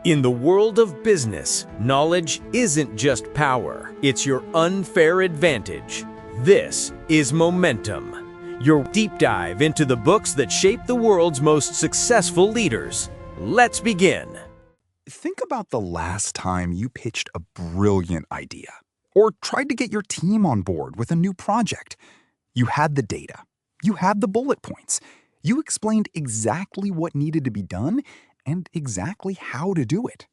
In the world of business, knowledge isn't just power, it's your unfair advantage. This is Momentum, your deep dive into the books that shape the world's most successful leaders. Let's begin. Think about the last time you pitched a brilliant idea or tried to get your team on board with a new project. You had the data. You had the bullet points. You explained exactly what needed to be done and exactly how to do it.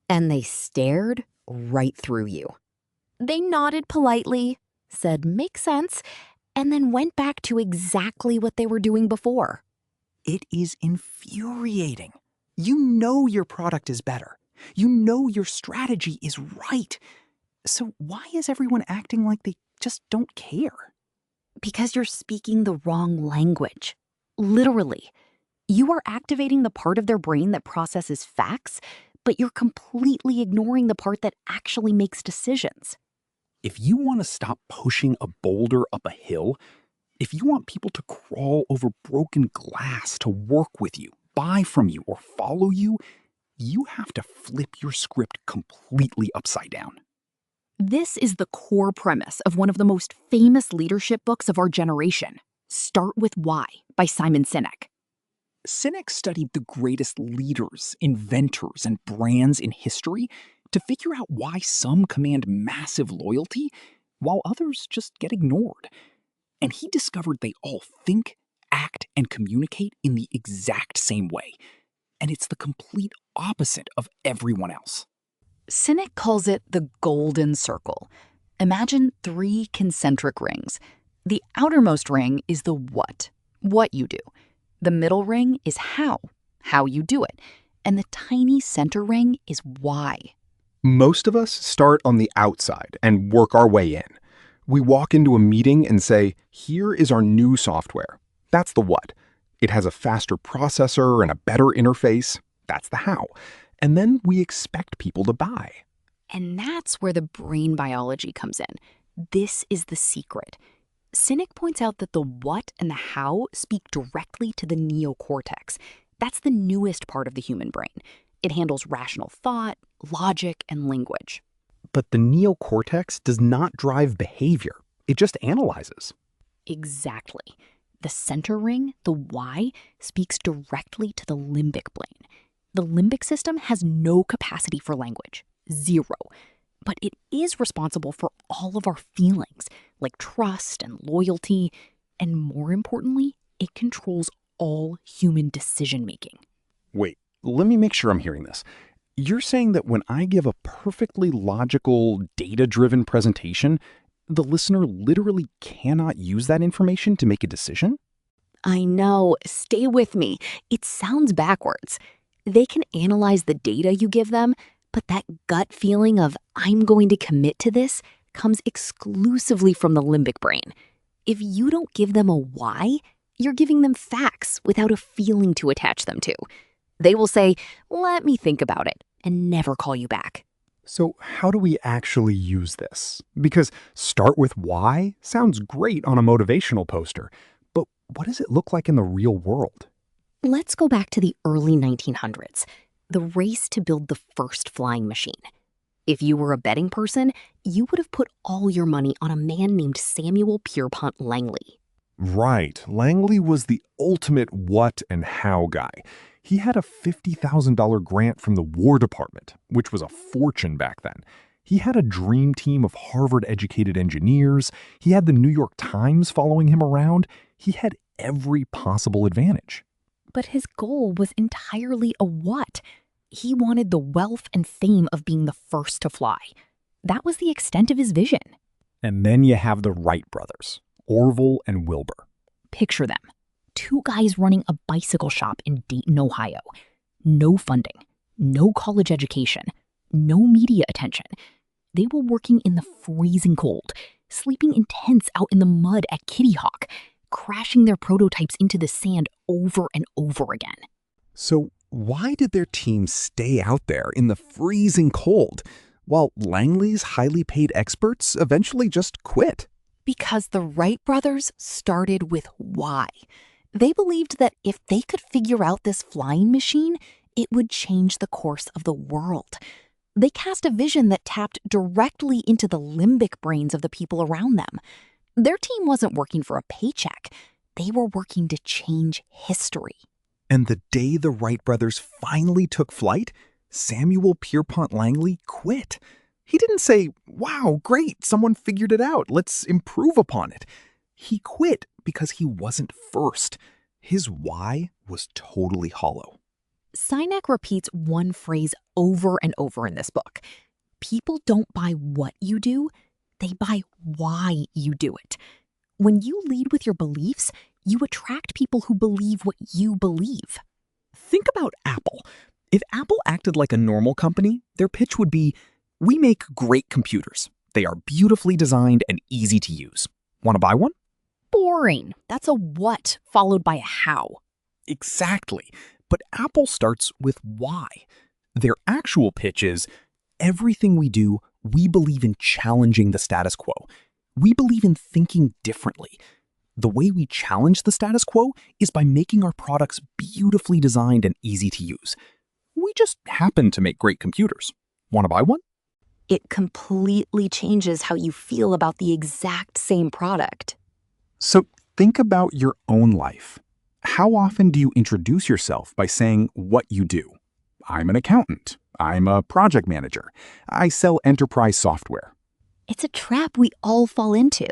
And they stared right through you. They nodded politely, said "makes sense," and then went back to exactly what they were doing before. It is infuriating. You know your product is better. You know your strategy is right. So why is everyone acting like they just don't care? Because you're speaking the wrong language. Literally. You are activating the part of their brain that processes facts, but you're completely ignoring the part that actually makes decisions. If you want to stop pushing a boulder up a hill, if you want people to crawl over broken glass to work with you, buy from you, or follow you, you have to flip your script completely upside down. This is the core premise of one of the most famous leadership books of our generation, Start With Why by Simon Sinek. Sinek studied the greatest leaders, inventors, and brands in history to figure out why some command massive loyalty while others just get ignored. And he discovered they all think, act, and communicate in the exact same way. And it's the complete opposite of everyone else. Sinek calls it the golden circle. Imagine 3 concentric rings. The outermost ring is the what you do. The middle ring is how you do it. And the tiny center ring is why. Most of us start on the outside and work our way in. We walk into a meeting and say, here is our new software. That's the what. It has a faster processor and a better interface. That's the how. And then we expect people to buy. And that's where the brain biology comes in. This is the secret. Sinek points out that the what and the how speak directly to the neocortex. That's the newest part of the human brain. It handles rational thought, logic, and language. But the neocortex does not drive behavior. It just analyzes. Exactly. The center ring, the why, speaks directly to the limbic brain. The limbic system has no capacity for language. 0. But it is responsible for all of our feelings, like trust and loyalty, and more importantly, it controls all human decision-making. Wait, let me make sure I'm hearing this. You're saying that when I give a perfectly logical, data-driven presentation, the listener literally cannot use that information to make a decision? I know, stay with me. It sounds backwards. They can analyze the data you give them, but that gut feeling of I'm going to commit to this comes exclusively from the limbic brain. If you don't give them a why, you're giving them facts without a feeling to attach them to. They will say, let me think about it, and never call you back. So how do we actually use this? Because start with why sounds great on a motivational poster, but what does it look like in the real world? Let's go back to the early 1900s, the race to build the first flying machine. If you were a betting person, you would have put all your money on a man named Samuel Pierpont Langley. Right. Langley was the ultimate what and how guy. He had a $50,000 grant from the War Department, which was a fortune back then. He had a dream team of Harvard-educated engineers. He had the New York Times following him around. He had every possible advantage. But his goal was entirely a what. He wanted the wealth and fame of being the first to fly. That was the extent of his vision. And then you have the Wright brothers, Orville and Wilbur. Picture them. 2 guys running a bicycle shop in Dayton, Ohio. No funding, no college education, no media attention. They were working in the freezing cold, sleeping in tents out in the mud at Kitty Hawk, crashing their prototypes into the sand over and over again. So why did their team stay out there in the freezing cold, while Langley's highly paid experts eventually just quit? Because the Wright brothers started with why. They believed that if they could figure out this flying machine, it would change the course of the world. They cast a vision that tapped directly into the limbic brains of the people around them. Their team wasn't working for a paycheck. They were working to change history. And the day the Wright brothers finally took flight, Samuel Pierpont Langley quit. He didn't say, "Wow, great, someone figured it out. Let's improve upon it." He quit because he wasn't first. His why was totally hollow. Sinek repeats one phrase over and over in this book. People don't buy what you do, they buy why you do it. When you lead with your beliefs, you attract people who believe what you believe. Think about Apple. If Apple acted like a normal company, their pitch would be, "We make great computers. They are beautifully designed and easy to use. Want to buy one?" Boring. That's a what followed by a how. Exactly. But Apple starts with why. Their actual pitch is, "Everything we do, we believe in challenging the status quo. We believe in thinking differently. The way we challenge the status quo is by making our products beautifully designed and easy to use. We just happen to make great computers. Want to buy one?" It completely changes how you feel about the exact same product. So think about your own life. How often do you introduce yourself by saying what you do? "I'm an accountant. I'm a project manager. I sell enterprise software." It's a trap we all fall into,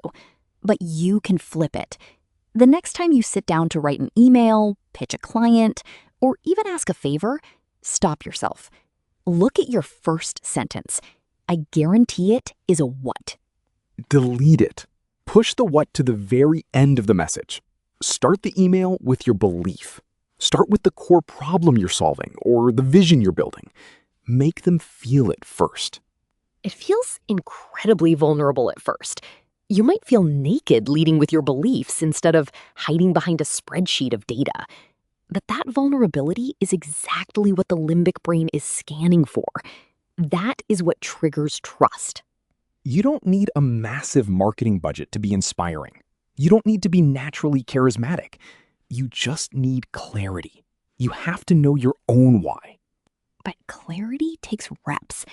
but you can flip it. The next time you sit down to write an email, pitch a client, or even ask a favor, stop yourself. Look at your first sentence. I guarantee it is a what. Delete it. Push the what to the very end of the message. Start the email with your belief. Start with the core problem you're solving or the vision you're building. Make them feel it first. It feels incredibly vulnerable at first. You might feel naked leading with your beliefs instead of hiding behind a spreadsheet of data. But that vulnerability is exactly what the limbic brain is scanning for. That is what triggers trust. You don't need a massive marketing budget to be inspiring. You don't need to be naturally charismatic. You just need clarity. You have to know your own why. But clarity takes reps.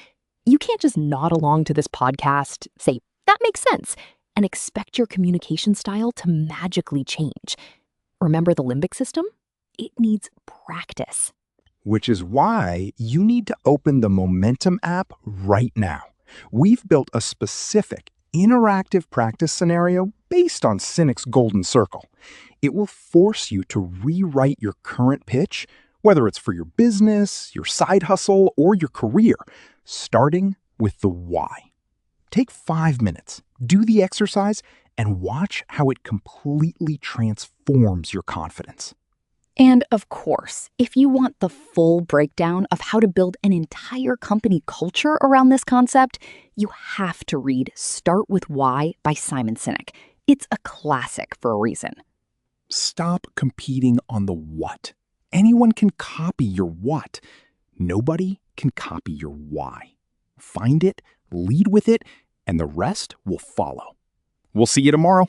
You can't just nod along to this podcast, say, "That makes sense," and expect your communication style to magically change. Remember the limbic system? It needs practice. Which is why you need to open the Momentum app right now. We've built a specific interactive practice scenario based on Sinek's Golden Circle. It will force you to rewrite your current pitch, whether it's for your business, your side hustle, or your career, starting with the why. Take 5 minutes, do the exercise, and watch how it completely transforms your confidence. And of course, if you want the full breakdown of how to build an entire company culture around this concept, you have to read Start With Why by Simon Sinek. It's a classic for a reason. Stop competing on the what. Anyone can copy your what. Nobody can copy your why. Find it, lead with it, and the rest will follow. We'll see you tomorrow.